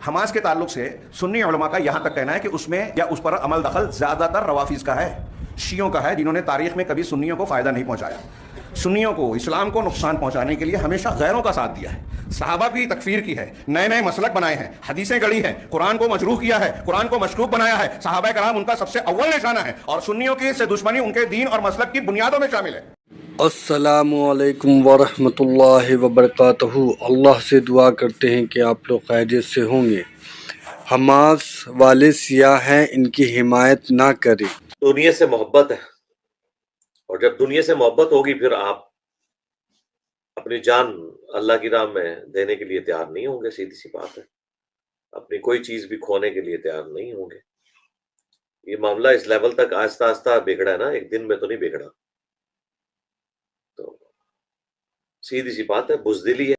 Hamas کے تعلق سے سنی علماء کا یہاں تک کہنا ہے کہ اس میں یا اس پر عمل دخل زیادہ تر روافظ کا ہے، شیعوں کا ہے، جنہوں نے تاریخ میں کبھی سنیوں کو فائدہ نہیں پہنچایا، سنیوں کو اسلام کو نقصان پہنچانے کے لیے ہمیشہ غیروں کا ساتھ دیا ہے، صحابہ کی تکفیر کی ہے، نئے نئے مسلک بنائے ہیں، حدیثیں گڑھی ہیں، قرآن کو مجروح کیا ہے، قرآن کو مشکوک بنایا ہے، صحابہ کرام ان کا سب سے اول نشانہ ہے، اور سنیوں کی سے دشمنی ان کے دین اور مسلک کی بنیادوں میں شامل ہے۔ السلام علیکم ورحمۃ اللہ وبرکاتہ۔ اللہ سے دعا کرتے ہیں کہ آپ لوگ خیریت سے ہوں گے۔ حماس والے سیاہ ہیں، ان کی حمایت نہ کریں۔ دنیا سے محبت ہے، اور جب دنیا سے محبت ہوگی پھر آپ اپنی جان اللہ کی راہ میں دینے کے لیے تیار نہیں ہوں گے، سیدھی سی بات ہے، اپنی کوئی چیز بھی کھونے کے لیے تیار نہیں ہوں گے۔ یہ معاملہ اس لیول تک آہستہ آہستہ بگڑا ہے نا، ایک دن میں تو نہیں بگڑا، تو سیدھی سی بات ہے، بزدلی ہے۔